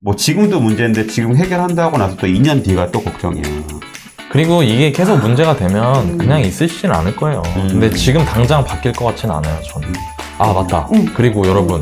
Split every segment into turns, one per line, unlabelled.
뭐 지금도 문제인데 지금 해결한다고 나서 또 2년 뒤가 또 걱정이야.
그리고 이게 계속 문제가 되면 그냥 있으시진 않을 거예요. 근데 지금 당장 바뀔 것 같진 않아요, 저는. 아, 맞다. 그리고 여러분.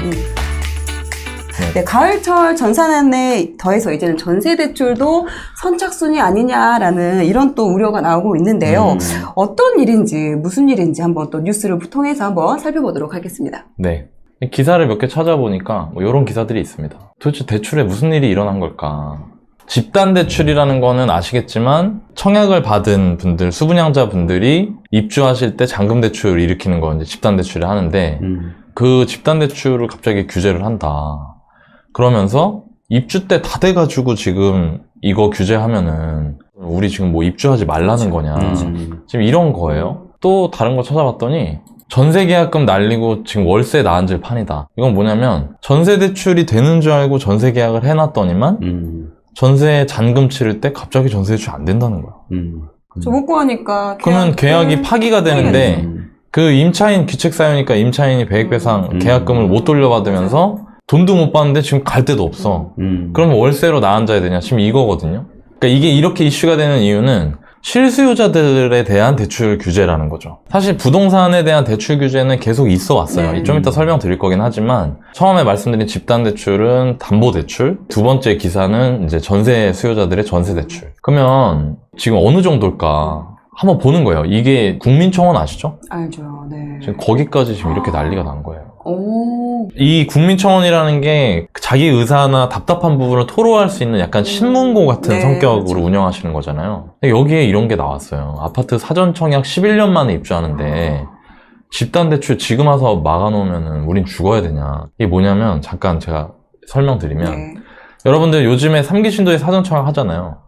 네, 가을철 전산안에 더해서 이제는 전세대출도 선착순이 아니냐라는 이런 또 우려가 나오고 있는데요. 어떤 일인지, 무슨 일인지 한번 또 뉴스를 통해서 한번 살펴보도록 하겠습니다.
네. 기사를 몇 개 찾아보니까 뭐 이런 기사들이 있습니다. 도대체 대출에 무슨 일이 일어난 걸까? 집단 대출이라는 거는 아시겠지만 청약을 받은 분들, 수분양자 분들이 입주하실 때 잔금 대출을 일으키는 거 이제 집단 대출을 하는데 그 집단 대출을 갑자기 규제를 한다. 그러면서 입주 때 다 돼가지고 지금 이거 규제하면은 우리 지금 뭐 입주하지 말라는 거냐. 지금 이런 거예요. 또 다른 거 찾아봤더니 전세계약금 날리고 지금 월세 나앉을 판이다. 이건 뭐냐면 전세대출이 되는 줄 알고 전세계약을 해놨더니만 전세 잔금 치를 때 갑자기 전세대출 안 된다는 거야.
저 못 구하니까
그러면 계약이 파기가 되는데 그 임차인 귀책사유니까 임차인이 배액배상 계약금을 못 돌려받으면서 돈도 못 받는데 지금 갈 데도 없어. 그러면 월세로 나앉아야 되냐? 지금 이거거든요. 그러니까 이게 이렇게 이슈가 되는 이유는 실수요자들에 대한 대출 규제라는 거죠. 사실 부동산에 대한 대출 규제는 계속 있어 왔어요. 좀 이따 설명드릴 거긴 하지만 처음에 말씀드린 집단 대출은 담보 대출, 두 번째 기사는 이제 전세 수요자들의 전세 대출. 그러면 지금 어느 정도일까? 한번 보는 거예요. 이게 국민청원 아시죠?
알죠. 네.
지금 거기까지 지금 이렇게 난리가 난 거예요.
오.
이 국민청원이라는 게 자기 의사나 답답한 부분을 토로할 수 있는 약간 신문고 같은 성격으로
그렇죠.
운영하시는 거잖아요. 근데 여기에 이런 게 나왔어요. 아파트 사전청약 11년 만에 입주하는데 집단대출 지금 와서 막아놓으면 우린 죽어야 되냐. 이게 뭐냐면 잠깐 제가 설명드리면 여러분들 요즘에 3기 신도에 사전청약 하잖아요.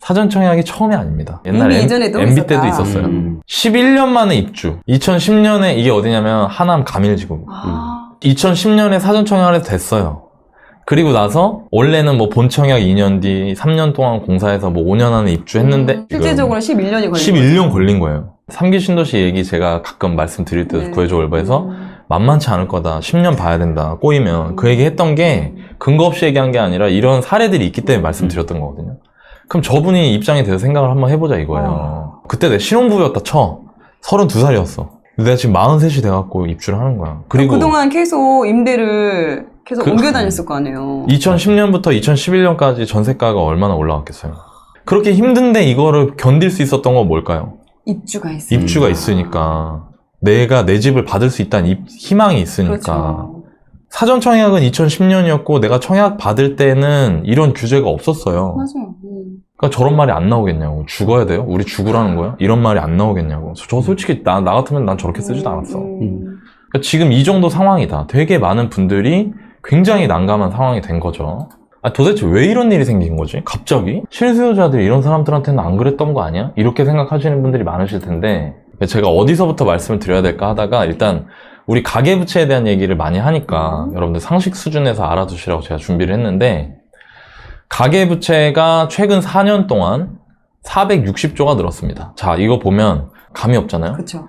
사전청약이 처음이 아닙니다. 옛날에
이전에도
MB 때도 있었어요. 11년 만에 입주. 2010년에 이게 어디냐면 하남 가밀지구. 2010년에 사전청약을 해서 됐어요. 그리고 나서 원래는 뭐 본청약 2년 뒤 3년 동안 공사해서 뭐 5년 안에 입주했는데
실제적으로 11년이 걸린
11년 걸린 거예요. 3기 신도시 얘기 제가 가끔 말씀드릴 때도 구해줘 월버에서 만만치 않을 거다. 10년 봐야 된다. 꼬이면. 그 얘기 했던 게 근거 없이 얘기한 게 아니라 이런 사례들이 있기 때문에 말씀드렸던 거거든요. 그럼 저분이 입장이 돼서 생각을 한번 해보자 이거예요. 그때 내 신혼부부였다 쳐. 32살이었어. 내가 지금 43이 돼갖고 입주를 하는 거야. 그리고
그동안 계속 임대를 계속 옮겨 다녔을 거 아니에요.
2010년부터 2011년까지 전세가가 얼마나 올라갔겠어요. 그렇게 힘든데 이거를 견딜 수 있었던 건 뭘까요?
입주가 있으니까.
입주가 있으니까. 내가 내 집을 받을 수 있다는 희망이 있으니까.
그렇죠.
사전 청약은 2010년이었고 내가 청약 받을 때는 이런 규제가 없었어요.
맞아요.
그러니까 저런 말이 안 나오겠냐고. 죽어야 돼요? 우리 죽으라는 거야? 이런 말이 안 나오겠냐고. 저 솔직히 나 같으면 난 저렇게 쓰지도 않았어. 그러니까 지금 이 정도 상황이다. 되게 많은 분들이 굉장히 난감한 상황이 된 거죠. 아, 도대체 왜 이런 일이 생긴 거지? 갑자기? 실수요자들이 이런 사람들한테는 안 그랬던 거 아니야? 이렇게 생각하시는 분들이 많으실 텐데 제가 어디서부터 말씀을 드려야 될까 하다가 일단 우리 가계부채에 대한 얘기를 많이 하니까 여러분들 상식 수준에서 알아두시라고 제가 준비를 했는데 가계부채가 최근 4년 동안 460조가 늘었습니다. 자, 이거 보면 감이 없잖아요?
그렇죠.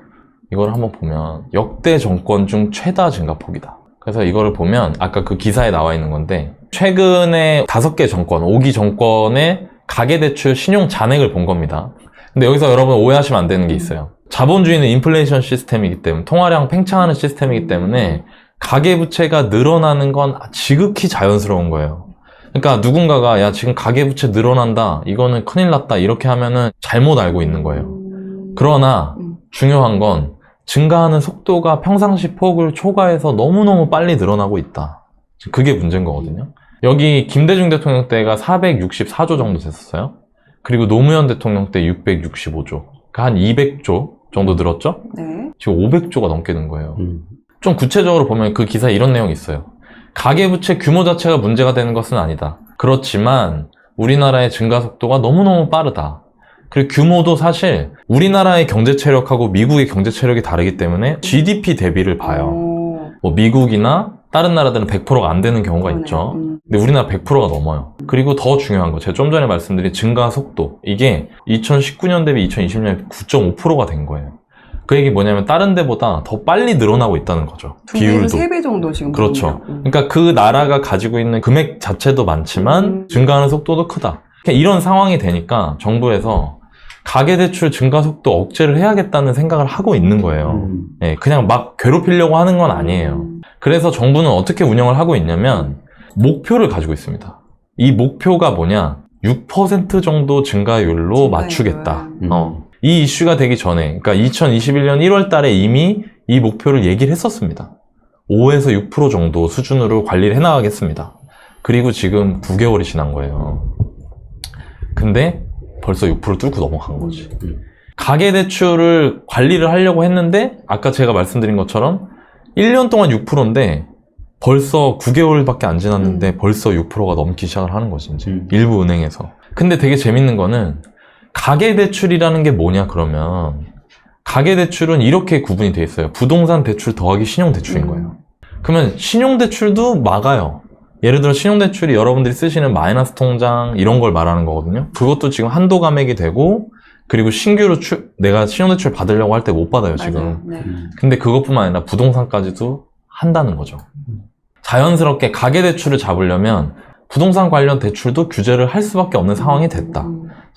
이걸 한번 보면 역대 정권 중 최다 증가폭이다. 그래서 이거를 보면 아까 그 기사에 나와 있는 건데 최근에 5개 정권, 5기 정권의 가계대출 신용 잔액을 본 겁니다. 근데 여기서 여러분 오해하시면 안 되는 게 있어요. 자본주의는 인플레이션 시스템이기 때문에 통화량 팽창하는 시스템이기 때문에 가계부채가 늘어나는 건 지극히 자연스러운 거예요. 그러니까 누군가가 야 지금 가계부채 늘어난다 이거는 큰일 났다 이렇게 하면은 잘못 알고 있는 거예요. 그러나 중요한 건 증가하는 속도가 평상시 폭을 초과해서 너무너무 빨리 늘어나고 있다. 그게 문제인 거거든요. 여기 김대중 대통령 때가 464조 정도 됐었어요. 그리고 노무현 대통령 때 665조. 그러니까 한 200조 정도 늘었죠?
네.
지금 500조가 넘게 는 거예요. 좀 구체적으로 보면 그 기사에 이런 내용이 있어요. 가계부채 규모 자체가 문제가 되는 것은 아니다. 그렇지만 우리나라의 증가 속도가 너무너무 빠르다. 그리고 규모도 사실 우리나라의 경제 체력하고 미국의 경제 체력이 다르기 때문에 GDP 대비를 봐요. 뭐 미국이나 다른 나라들은 100%가 안 되는 경우가 있죠. 근데 우리나라 100%가 넘어요. 그리고 더 중요한 거, 제가 좀 전에 말씀드린 증가 속도. 이게 2019년 대비 2020년 9.5%가 된 거예요. 그 얘기 뭐냐면 다른 데보다 더 빨리 늘어나고 있다는 거죠.
2배에서
비율도.
3배 정도 지금.
그렇죠.
보입니다.
그러니까 그 나라가 가지고 있는 금액 자체도 많지만 증가하는 속도도 크다. 그러니까 이런 상황이 되니까 정부에서 가계대출 증가 속도 억제를 해야겠다는 생각을 하고 있는 거예요. 예, 그냥 막 괴롭히려고 하는 건 아니에요. 그래서 정부는 어떻게 운영을 하고 있냐면 목표를 가지고 있습니다. 이 목표가 뭐냐? 6% 정도 증가율로 맞추겠다. 이 이슈가 되기 전에, 그러니까 2021년 1월 달에 이미 이 목표를 얘기를 했었습니다. 5에서 6% 정도 수준으로 관리를 해나가겠습니다. 그리고 지금 9개월이 지난 거예요. 근데 벌써 6% 뚫고 넘어간 거지. 가계대출을 관리를 하려고 했는데 아까 제가 말씀드린 것처럼 1년 동안 6%인데 벌써 9개월밖에 안 지났는데 벌써 6%가 넘기 시작을 하는 거지, 이제. 일부 은행에서. 근데 되게 재밌는 거는 가계대출이라는 게 뭐냐 그러면 가계대출은 이렇게 구분이 돼 있어요. 부동산 대출 더하기 신용대출인 거예요. 그러면 신용대출도 막아요. 예를 들어 신용대출이 여러분들이 쓰시는 마이너스 통장 이런 걸 말하는 거거든요. 그것도 지금 한도 감액이 되고 그리고 신규로 내가 신용대출 받으려고 할 때 못 받아요, 지금.
네.
근데 그것뿐만 아니라 부동산까지도 한다는 거죠. 자연스럽게 가계대출을 잡으려면 부동산 관련 대출도 규제를 할 수밖에 없는 상황이 됐다.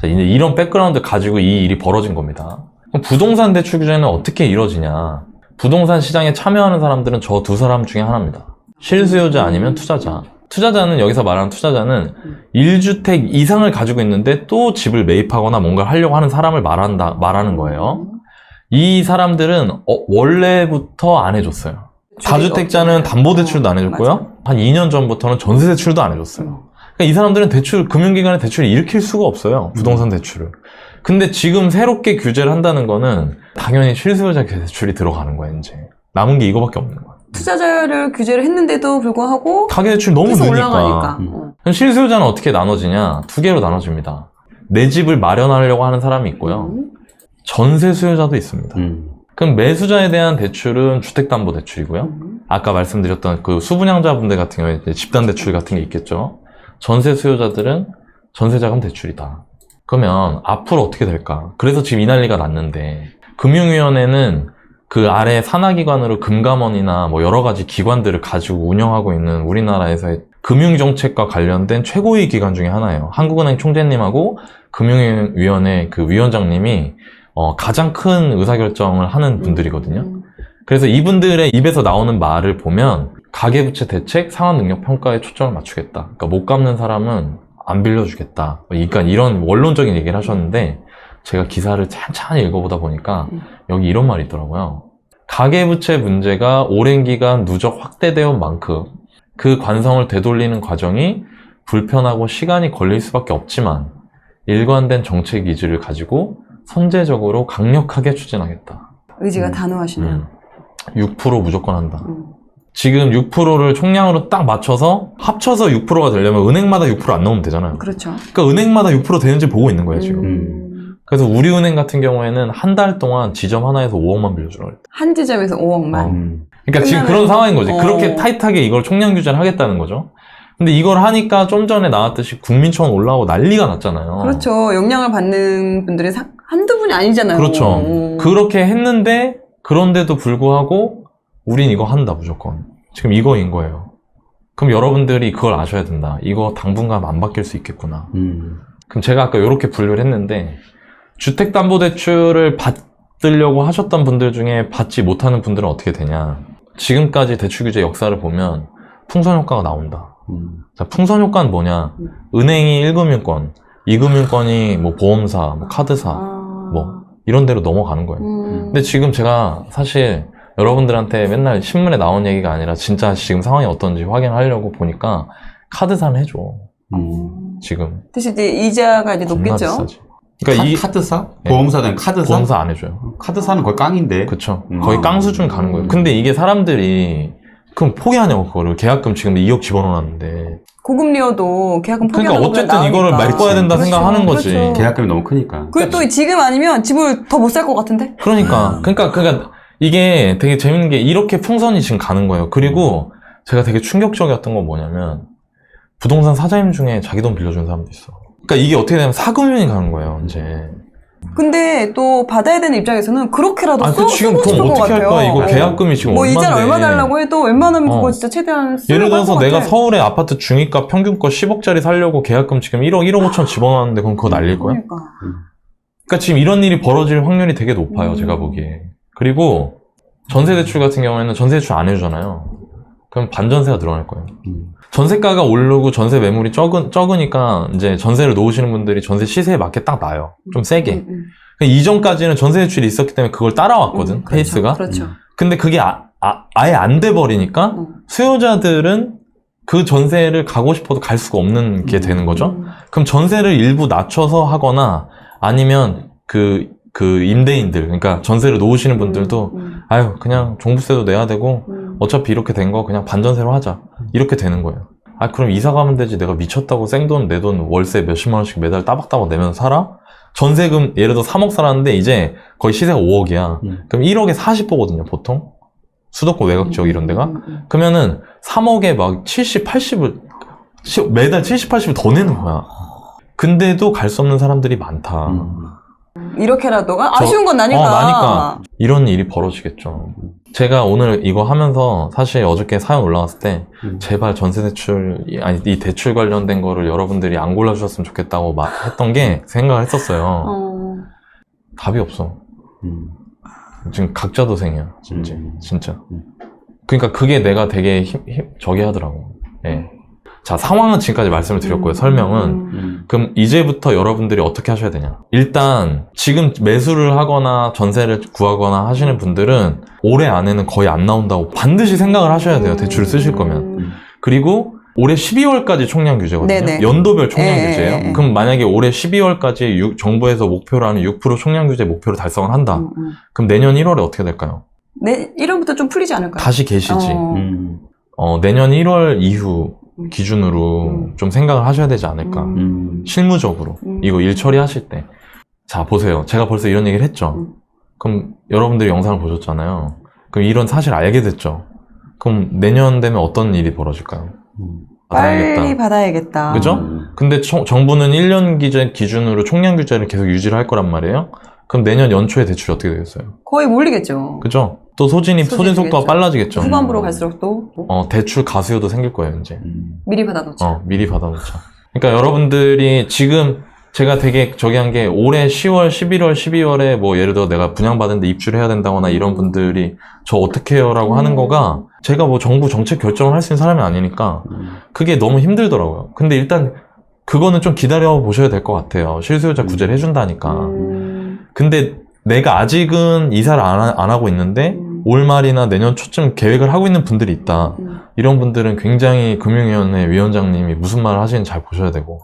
자, 이제 이런 백그라운드 가지고 이 일이 벌어진 겁니다. 그럼 부동산 대출 규제는 어떻게 이루어지냐? 부동산 시장에 참여하는 사람들은 저 두 사람 중에 하나입니다. 실수요자 아니면 투자자. 투자자는 여기서 말하는 투자자는 1주택 이상을 가지고 있는데 또 집을 매입하거나 뭔가를 하려고 하는 사람을 말하는 거예요. 이 사람들은 원래부터 안 해줬어요. 다주택자는 담보대출도 안 해줬고요. 한 2년 전부터는 전세대출도 안 해줬어요. 그러니까 이 사람들은 금융기관의 대출을 일으킬 수가 없어요. 부동산 대출을. 근데 지금 새롭게 규제를 한다는 거는 당연히 실수요자 대출이 들어가는 거야, 이제. 남은 게 이거밖에 없는 거야.
투자자를 규제를 했는데도 불구하고
가계대출이 너무
계속
느니까.
올라가니까.
그럼 실수요자는 어떻게 나눠지냐? 두 개로 나눠집니다. 내 집을 마련하려고 하는 사람이 있고요. 전세 수요자도 있습니다. 그럼 매수자에 대한 대출은 주택담보대출이고요. 아까 말씀드렸던 그 수분양자분들 같은 경우에 이제 집단대출 같은 게 있겠죠. 전세 수요자들은 전세자금 대출이다. 그러면 앞으로 어떻게 될까? 그래서 지금 이 난리가 났는데 금융위원회는 그 아래 산하기관으로 금감원이나 뭐 여러 가지 기관들을 가지고 운영하고 있는 우리나라에서의 금융정책과 관련된 최고위 기관 중에 하나예요. 한국은행 총재님하고 금융위원회 그 위원장님이 가장 큰 의사결정을 하는 분들이거든요. 그래서 이분들의 입에서 나오는 말을 보면 가계부채 대책, 상환능력 평가에 초점을 맞추겠다. 그러니까 못 갚는 사람은 안 빌려주겠다. 그러니까 이런 원론적인 얘기를 하셨는데 제가 기사를 찬찬히 읽어보다 보니까 여기 이런 말이 있더라고요. 가계부채 문제가 오랜 기간 누적 확대되어 온 만큼 그 관성을 되돌리는 과정이 불편하고 시간이 걸릴 수밖에 없지만 일관된 정책 의지를 가지고 선제적으로 강력하게 추진하겠다.
의지가 단호하시네요.
6% 무조건 한다. 지금 6%를 총량으로 딱 맞춰서 합쳐서 6%가 되려면 은행마다 6% 안 넣으면 되잖아요.
그렇죠.
그러니까 은행마다 6% 되는지 보고 있는 거예요, 지금. 그래서 우리은행 같은 경우에는 한 달 동안 지점 하나에서 5억만 빌려주라고 했다.
한 지점에서 5억만.
그러니까 지금 그런 상황인 거지. 그렇게 타이트하게 이걸 총량 규제를 하겠다는 거죠. 근데 이걸 하니까 좀 전에 나왔듯이 국민청원 올라오고 난리가 났잖아요.
그렇죠. 영향을 받는 분들이 한두 분이 아니잖아요.
그렇죠. 그렇게 했는데 그런데도 불구하고 우린 이거 한다 무조건. 지금 이거인 거예요. 그럼 여러분들이 그걸 아셔야 된다. 이거 당분간 안 바뀔 수 있겠구나. 그럼 제가 아까 이렇게 분류를 했는데 주택담보대출을 받으려고 하셨던 분들 중에 받지 못하는 분들은 어떻게 되냐. 지금까지 대출규제 역사를 보면 풍선효과가 나온다. 자, 풍선효과는 뭐냐. 은행이 1금융권, 2금융권이 뭐 보험사, 뭐 카드사 뭐 이런 데로 넘어가는 거예요. 근데 지금 제가 사실 여러분들한테 맨날 신문에 나온 얘기가 아니라 진짜 지금 상황이 어떤지 확인하려고 보니까 카드사는 해줘. 지금.
대신 이제 이자가 이제
겁나
높겠죠.
비싸지. 그러니까
카드사?
네.
보험사는 카드사?
보험사 안 해줘요.
카드사는 거의 깡인데.
그쵸. 거의 깡 수준 가는 거예요. 근데 이게 사람들이 그럼 포기하냐고 그거를. 계약금 지금 2억 집어넣어놨는데.
고금리여도 계약금 포기하는
그러니까 어쨌든 이거를 메꿔야 된다
그렇죠.
생각하는 거지.
그렇죠.
계약금이 너무 크니까.
그리고 또 지금 아니면 집을 더 못 살 것 같은데?
그러니까 이게 되게 재밌는 게 이렇게 풍선이 지금 가는 거예요. 그리고 제가 되게 충격적이었던 건 뭐냐면 부동산 사장님 중에 자기 돈 빌려준 사람도 있어. 그러니까 이게 어떻게 되면 사금융이 가는 거예요, 이제.
근데 또 받아야 되는 입장에서는 그렇게라도
아,
쓰고
지금
싶을
돈
것
어떻게 할
같아요.
거야? 이거 계약금이 지금
뭐 이자를
얼마인데.
얼마 달라고 해도 웬만하면 그거
어.
진짜 최대한 쓰려고
예를 들어서
할것
내가
같아.
서울에 아파트 중위가 평균가 10억짜리 살려고 계약금 지금 1억 5천 집어넣었는데 그럼 그거 날릴 거야?
그러니까.
그러니까 지금 이런 일이 벌어질 확률이 되게 높아요, 제가 보기에. 그리고 전세대출 같은 경우에는 전세대출 안 해주잖아요. 그럼 반전세가 늘어날 거예요. 전세가가 오르고 전세 매물이 적으니까 이제 전세를 놓으시는 분들이 전세 시세에 맞게 딱 나요. 좀 세게. 이전까지는 전세대출이 있었기 때문에 그걸 따라왔거든,
그렇죠.
페이스가.
그렇죠.
근데 그게 아예 안 돼 버리니까 수요자들은 그 전세를 가고 싶어도 갈 수가 없는 게 되는 거죠. 그럼 전세를 일부 낮춰서 하거나 아니면 그 임대인들, 그러니까 전세를 놓으시는 분들도 아유 그냥 종부세도 내야 되고 어차피 이렇게 된 거 그냥 반전세로 하자 이렇게 되는 거예요. 아 그럼 이사 가면 되지, 내가 미쳤다고 생돈 내 돈 월세 몇십만 원씩 매달 따박따박 내면서 살아? 전세금 예를 들어 3억 살았는데 이제 거의 시세가 5억이야. 그럼 1억에 40보거든요 보통 수도권 외곽 지역 이런 데가. 그러면은 3억에 막 70, 80을 매달 70, 80을 더 내는 거야. 근데도 갈 수 없는 사람들이 많다.
이렇게라도 아쉬운 건 나니까.
나니까 이런 일이 벌어지겠죠. 제가 오늘 이거 하면서 사실 어저께 사연 올라왔을 때 제발 전세대출 아니 이 대출 관련된 거를 여러분들이 안 골라주셨으면 좋겠다고 했던 게 생각을 했었어요. 답이 없어. 지금 각자도생이야 진짜. 그러니까 그게 내가 되게 저기 하더라고. 예. 자, 상황은 지금까지 말씀을 드렸고요. 설명은. 그럼 이제부터 여러분들이 어떻게 하셔야 되냐. 일단 지금 매수를 하거나 전세를 구하거나 하시는 분들은 올해 안에는 거의 안 나온다고 반드시 생각을 하셔야 돼요. 대출을 쓰실 거면. 그리고 올해 12월까지 총량 규제거든요.
네네.
연도별 총량
네,
규제예요.
네.
그럼 만약에 올해 12월까지 정부에서 목표로 하는 6% 총량 규제 목표를 달성을 한다. 그럼 내년 1월에 어떻게 될까요?
네, 1월부터 좀 풀리지 않을까요?
다시 계시지. 내년 1월 이후 기준으로 좀 생각을 하셔야 되지 않을까. 실무적으로. 이거 일 처리하실 때. 자, 보세요. 제가 벌써 이런 얘기를 했죠. 그럼 여러분들이 영상을 보셨잖아요. 그럼 이런 사실 알게 됐죠. 그럼 내년 되면 어떤 일이 벌어질까요?
빨리 받아야겠다.
그죠? 근데 정부는 1년 기준으로 총량 규제를 계속 유지를 할 거란 말이에요. 그럼 내년 연초에 대출이 어떻게 되겠어요? 거의
몰리겠죠.
그죠? 또 소진 속도가 빨라지겠죠.
후반부로 갈수록 또
대출 가수요도 생길 거예요, 이제.
미리 받아놓자.
미리 받아놓자. 그러니까 여러분들이 지금 제가 되게 저기 한 게 올해 10월, 11월, 12월에 뭐 예를 들어 내가 분양받은데 입주를 해야 된다거나 이런 분들이 저 어떻게 해요? 라고 하는 거가 제가 뭐 정부 정책 결정을 할 수 있는 사람이 아니니까 그게 너무 힘들더라고요. 근데 일단 그거는 좀 기다려 보셔야 될 것 같아요. 실수요자 구제를 해준다니까. 근데 내가 아직은 이사를 안 하고 있는데 올 말이나 내년 초쯤 계획을 하고 있는 분들이 있다. 이런 분들은 굉장히 금융위원회 위원장님이 무슨 말을 하시는지 잘 보셔야 되고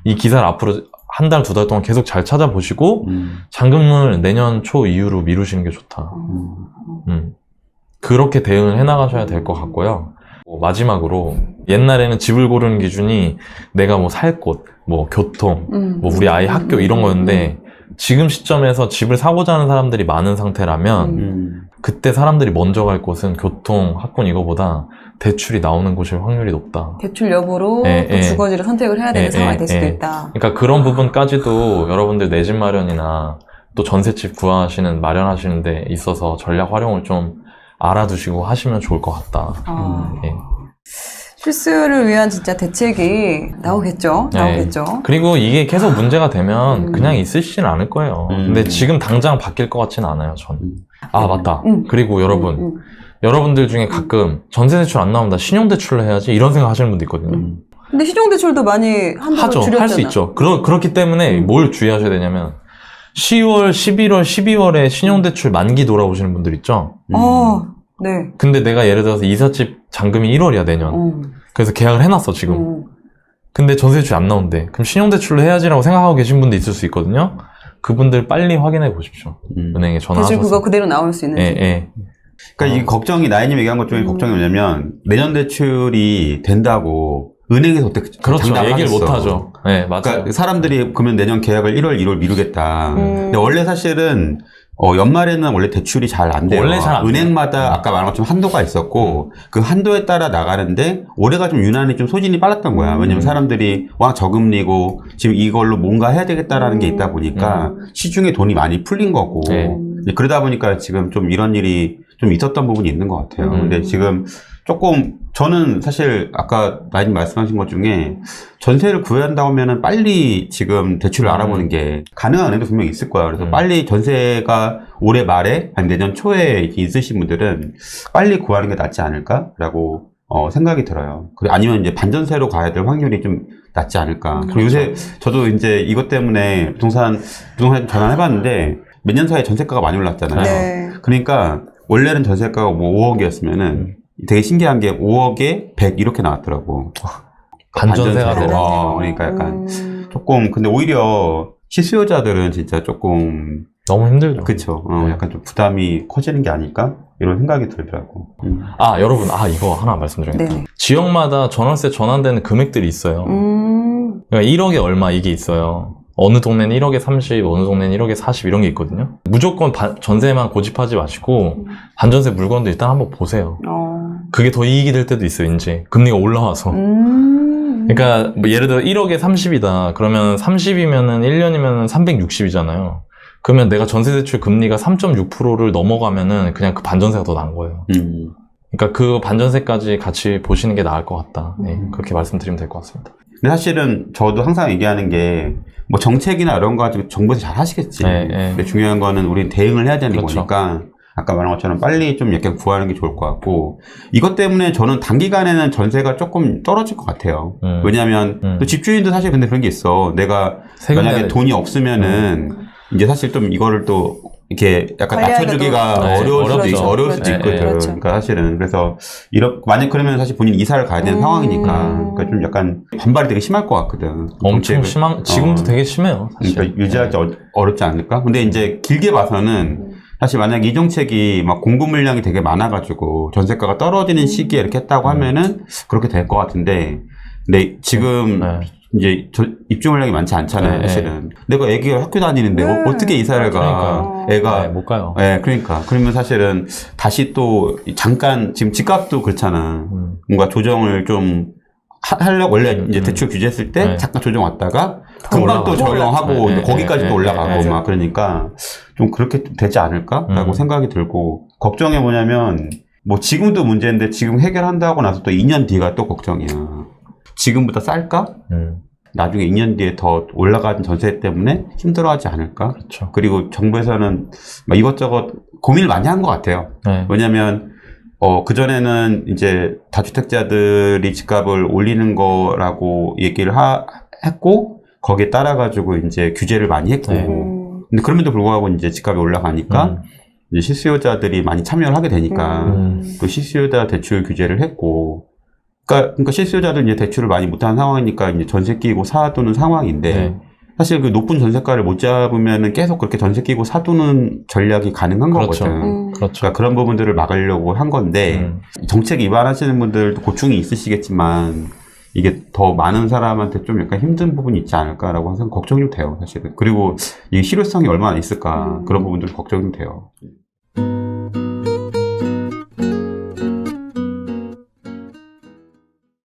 이 기사를 앞으로 한 달, 두 달 동안 계속 잘 찾아보시고 잔금을 내년 초 이후로 미루시는 게 좋다. 그렇게 대응을 해나가셔야 될 것 같고요. 마지막으로 옛날에는 집을 고르는 기준이 내가 뭐 살 곳, 뭐 교통, 뭐 우리 아이 학교 이런 거였는데 지금 시점에서 집을 사고자 하는 사람들이 많은 상태라면 그때 사람들이 먼저 갈 곳은 교통, 학군 이거보다 대출이 나오는 곳일 확률이 높다.
대출 여부로 또 주거지를 선택을 해야 되는 상황이 될 수도 있다.
그러니까 그런 부분까지도 여러분들 내 집 마련이나 또 전셋집 구하시는 마련하시는 데 있어서 전략 활용을 좀 알아두시고 하시면 좋을 것 같다.
실수를 위한 진짜 대책이 나오겠죠.
그리고 이게 계속 문제가 되면 그냥 있으시진 않을 거예요. 근데 지금 당장 바뀔 것 같지는 않아요, 저는. 맞다. 그리고 여러분들 중에 가끔 전세대출 안 나온다, 신용대출을 해야지 이런 생각 하시는 분도 있거든요.
근데 신용대출도 많이 한도로 줄였잖아.
할 수 있죠. 그렇기 때문에 뭘 주의하셔야 되냐면 10월, 11월, 12월에 신용대출 만기 돌아오시는 분들 있죠?
네.
근데 내가 예를 들어서 이삿집 잔금이 1월이야, 내년. 그래서 계약을 해놨어, 지금. 근데 전세대출이 안 나온대. 그럼 신용대출로 해야지라고 생각하고 계신 분도 있을 수 있거든요? 그분들 빨리 확인해 보십시오. 은행에 전화하셔서.
대출 그거 그대로 나올 수 있는지.
그러니까 이 걱정이, 나연님 얘기한 것 중에 걱정이 뭐냐면, 내년 대출이 된다고 은행에서 어떻게
그렇죠. 얘기를
하겠어.
못 하죠. 네, 맞아요.
그러니까 사람들이 그러면 내년 계약을 1월, 2월 미루겠다. 근데 원래 사실은 연말에는 원래 대출이 잘 안 돼요.
원래 잘안 돼요.
은행마다 아까 말한 것처럼 한도가 있었고 그 한도에 따라 나가는데 올해가 좀 유난히 좀 소진이 빨랐던 거야. 왜냐면 사람들이 와 저금리고 지금 이걸로 뭔가 해야 되겠다라는 게 있다 보니까 시중에 돈이 많이 풀린 거고
네.
이제 그러다 보니까 지금 좀 이런 일이 좀 있었던 부분이 있는 것 같아요. 근데 지금 조금 저는 사실 아까 나님 말씀하신 것 중에 전세를 구한다고 하면은 빨리 지금 대출을 알아보는 게 가능한 은행도 분명히 있을 거야. 그래서 빨리 전세가 올해 말에 아니 내년 초에 이렇게 있으신 분들은 빨리 구하는 게 낫지 않을까라고 생각이 들어요. 그리고 아니면 이제 반전세로 가야 될 확률이 좀 낮지 않을까. 그리고 요새 저도 이제 이것 때문에 부동산 전환해봤는데 몇 년 사이에 전세가가 많이 올랐잖아요.
네.
그러니까 원래는 전세가가 뭐 5억이었으면은 되게 신기한 게 5억에 100 이렇게 나왔더라고.
반전세가
반전세로.
되네.
그러니까 약간 조금 근데 오히려 실수요자들은 진짜 조금
너무 힘들죠.
그쵸. 약간 좀 부담이 커지는 게 아닐까 이런 생각이 들더라고.
여러분, 이거 하나 말씀드려야겠다.
네.
지역마다 전월세 전환되는 금액들이 있어요. 그러니까 1억에 얼마 이게 있어요. 어느 동네는 1억에 30, 어느 동네는 1억에 40 이런 게 있거든요. 무조건 전세만 고집하지 마시고 반전세 물건도 일단 한번 보세요. 그게 더 이익이 될 때도 있어요, 이제. 금리가 올라와서. 그러니까 뭐 예를 들어 1억에 30이다. 그러면 30이면은 1년이면은 360이잖아요. 그러면 내가 전세 대출 금리가 3.6%를 넘어가면은 그냥 그 반전세가 더 난 거예요. 그러니까 그 반전세까지 같이 보시는 게 나을 것 같다. 네, 그렇게 말씀드리면 될 것 같습니다.
근데 사실은 저도 항상 얘기하는 게 뭐 정책이나 이런 거 가지고 정부에서 잘 하시겠지.
네.
근데 중요한 거는 우리는 대응을 해야 되는
그렇죠.
거니까 아까 말한 것처럼 빨리 좀 약간 구하는 게 좋을 것 같고 이것 때문에 저는 단기간에는 전세가 조금 떨어질 것 같아요. 왜냐하면 또 집주인도 사실 근데 그런 게 있어. 내가 만약에 돈이 없으면은 이제 사실 좀 이거를 또 이렇게 약간 낮춰주기가 어려울 수도 있거든.
그렇죠.
그러니까 사실은 그래서 만약 그러면 사실 본인 이사를 가야 되는 상황이니까 그러니까 좀 약간 반발이 되게 심할 것 같거든.
엄청 지금도 되게 심해요. 사실.
그러니까 유지하기 어렵지 않을까? 근데 이제 길게 봐서는 사실 만약 이 정책이 막 공급 물량이 되게 많아가지고 전세가가 떨어지는 시기에 이렇게 했다고 하면은 그렇게 될 것 같은데, 근데 지금 이제 입주 물량이 많지 않잖아요, 사실은. 내가 애기가 학교 다니는데 어떻게 이사를 가? 애가
못 가요.
그러니까 그러면 사실은 다시 또 잠깐 지금 집값도 그렇잖아. 뭔가 조정을 좀 하려고 원래 이제 대출 규제했을 때 잠깐 조정 왔다가 금방 또 적용하고 거기까지 또 올라가고 막 그러니까 좀 그렇게 되지 않을까라고 생각이 들고 걱정이 뭐냐면 뭐 지금도 문제인데 지금 해결한다고 나서 또 2년 뒤가 또 걱정이야. 지금보다 쌀까? 나중에 2년 뒤에 더 올라가는 전세 때문에 힘들어하지 않을까?
그렇죠.
그리고 정부에서는 막 이것저것 고민을 많이 한 것 같아요. 왜냐면 그전에는 이제 다주택자들이 집값을 올리는 거라고 얘기를 했고, 거기에 따라가지고 이제 규제를 많이 했고, 근데 그럼에도 불구하고 이제 집값이 올라가니까, 이제 실수요자들이 많이 참여를 하게 되니까, 또 실수요자 대출 규제를 했고, 그러니까 실수요자들 이제 대출을 많이 못하는 상황이니까 이제 전세 끼고 사두는 상황인데, 사실 그 높은 전세가를 못 잡으면은 계속 그렇게 전세 끼고 사두는 전략이 가능한 거거든.
그렇죠.
그러니까 그런 부분들을 막으려고 한 건데 정책 위반하시는 분들도 고충이 있으시겠지만 이게 더 많은 사람한테 좀 약간 힘든 부분이 있지 않을까라고 항상 걱정이 돼요, 사실은. 그리고 이 실효성이 얼마나 있을까 그런 부분들 걱정이 돼요.